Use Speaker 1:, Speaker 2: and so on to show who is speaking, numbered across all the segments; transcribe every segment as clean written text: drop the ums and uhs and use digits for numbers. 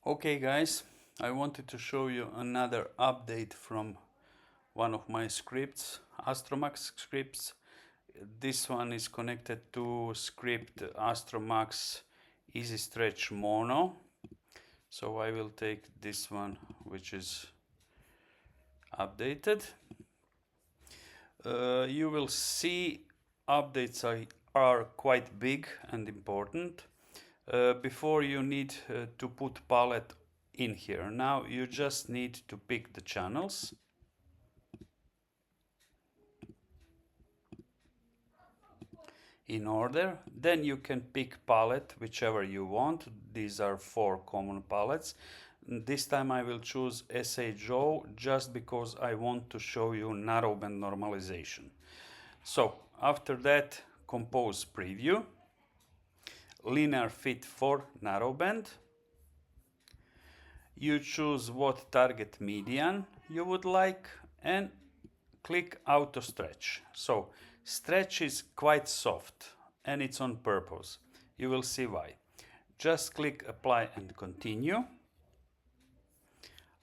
Speaker 1: Okay guys, I wanted to show you another update from one of my scripts, AstroMx scripts. This one is connected to script AstroMx EasyStretch Mono. So I will take this one which is updated. You will see updates are quite big and important. Before you need to put palette in here. Now you just need to pick the channels. In order, then you can pick palette whichever you want. These are 4 common palettes. This time I will choose SHO just because I want to show you narrowband normalization. So after that, compose preview, linear fit for narrowband. You choose what target median you would like and click auto stretch. So stretch is quite soft and it's on purpose. You will see why. Just click apply and continue.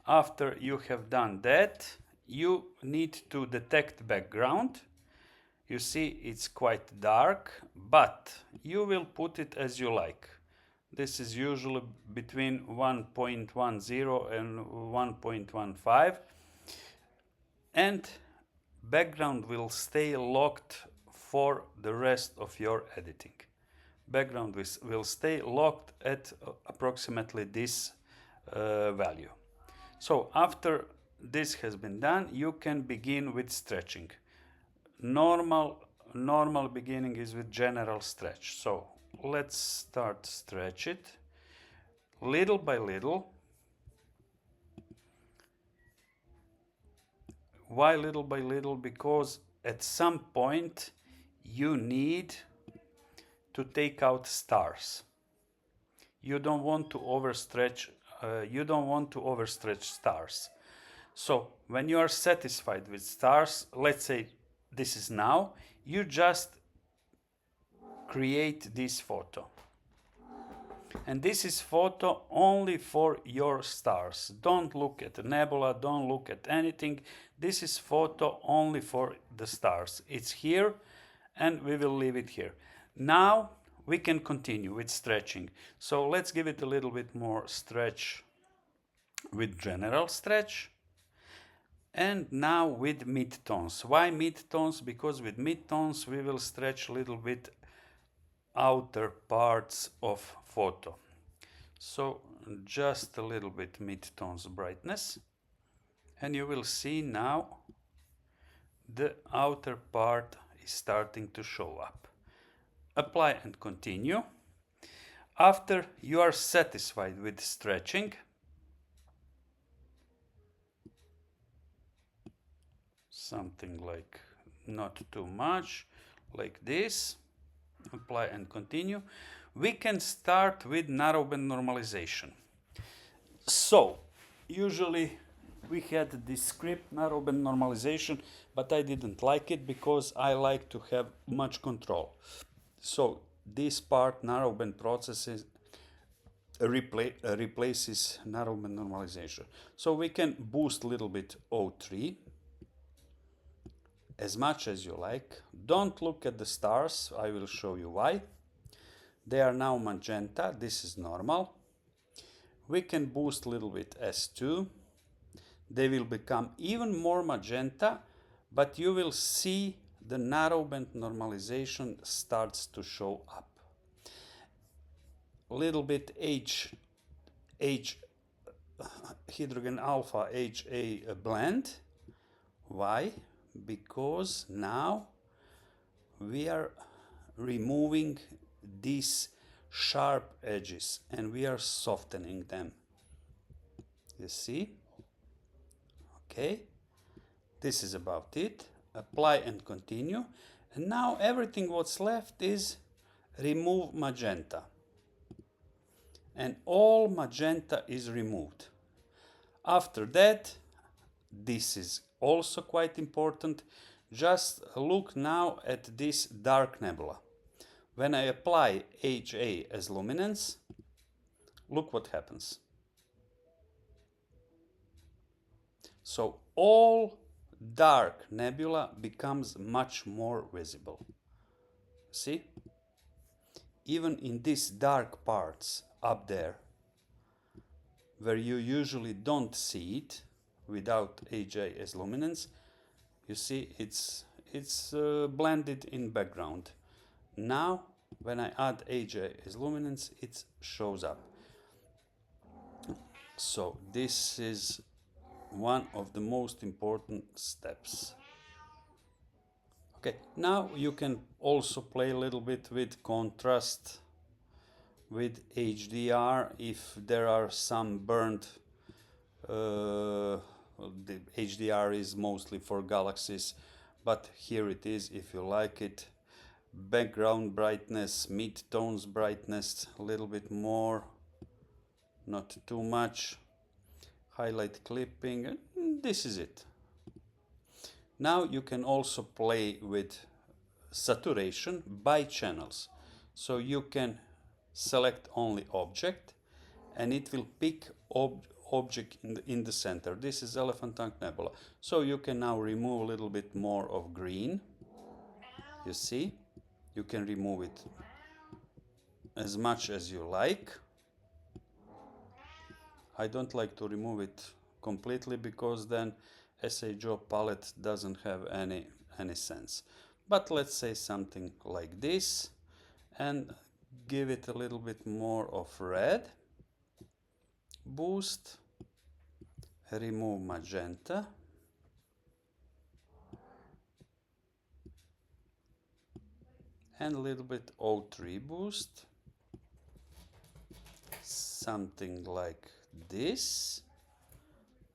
Speaker 1: After you have done that, you need to detect background. You see it's quite dark, but you will put it as you like. This is usually between 1.10 and 1.15, and background will stay locked for the rest of your editing. Background will stay locked at approximately this value. So after this has been done, you can begin with stretching. Normal beginning is with general stretch. So let's start stretch it little by little. Why little by little? Because at some point you need to take out stars. You don't want to overstretch. Stars. So when you are satisfied with stars, let's say this is now, you just create this photo. And this is photo only for your stars. Don't look at the nebula, don't look at anything. This is photo only for the stars. It's here and we will leave it here. Now we can continue with stretching. So let's give it a little bit more stretch with general stretch. And now with midtones. Why midtones? Because with midtones we will stretch a little bit outer parts of photo. So just a little bit midtones brightness, and you will see now the outer part is starting to show up. Apply and continue. After you are satisfied with stretching, something like not too much, like this, apply and continue, we can start with narrowband normalization. So usually we had this script narrowband normalization, but I didn't like it because I like to have much control. So this part, narrowband processes, replaces narrowband normalization. So we can boost a little bit O3 as much as you like. Don't look at the stars, I will show you why. They are now magenta, this is normal. We can boost a little bit S2. They will become even more magenta, but you will see the narrowband normalization starts to show up. A little bit hydrogen alpha HA blend. Why? Because now we are removing these sharp edges and we are softening them. You see? Okay, this is about it. Apply and continue. And now everything what's left is remove magenta. And all magenta is removed. After that, this is also quite important. Just look now at this dark nebula. When I apply HA as luminance, look what happens. So all dark nebula becomes much more visible. See? Even in these dark parts up there, where you usually don't see it without AJ as luminance, you see it's blended in background. Now when I add AJ as luminance, it shows up. So this is one of the most important steps. Okay, now you can also play a little bit with contrast, with HDR if there are some burnt. The HDR is mostly for galaxies, but here it is if you like it. Background brightness, mid-tones brightness, a little bit more, not too much. Highlight clipping, and this is it. Now you can also play with saturation by channels. So you can select only object and it will pick object in the center. This is Elephant Trunk Nebula. So you can now remove a little bit more of green. You see? You can remove it as much as you like. I don't like to remove it completely because then SHO palette doesn't have any sense. But let's say something like this and give it a little bit more of red. Boost, remove magenta, and a little bit O3 boost, something like this,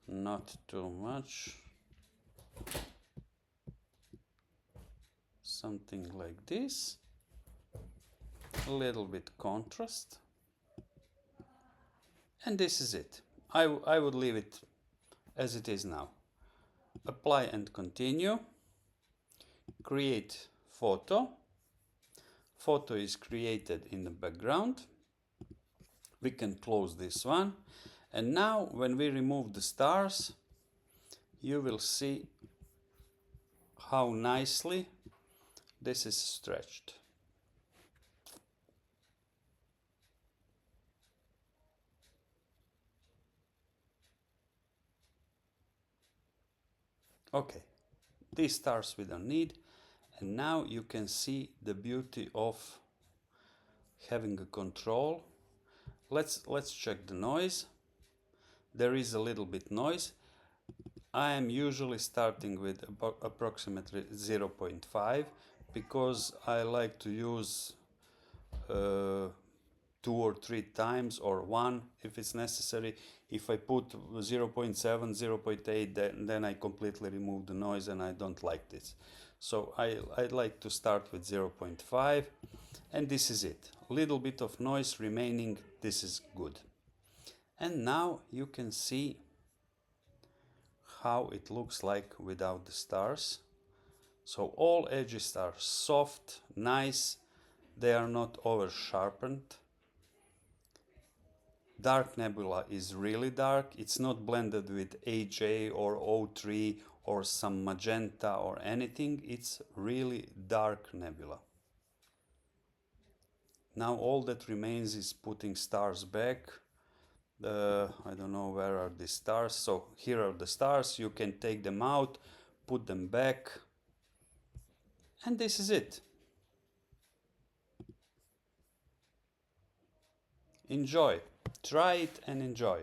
Speaker 1: not too much, something like this, a little bit contrast, and this is it. I would leave it as it is now. Apply and continue. Create photo. Photo is created in the background. We can close this one. And now when we remove the stars, you will see how nicely this is stretched. Okay, these stars we don't need. And now you can see the beauty of having a control. Let's check the noise. There is a little bit noise. I am usually starting with approximately 0.5 because I like to use 2 or 3 times or 1 if it's necessary. If I put 0.7, 0.8, then I completely remove the noise and I don't like this. So I like to start with 0.5 and this is it. A little bit of noise remaining, this is good. And now you can see how it looks like without the stars. So all edges are soft, nice, they are not over sharpened. Dark nebula is really dark, it's not blended with HA or O3 or some magenta or anything, it's really dark nebula. Now all that remains is putting stars back. I don't know where are the stars, so here are the stars, you can take them out, put them back, and this is it. Enjoy, try it and enjoy.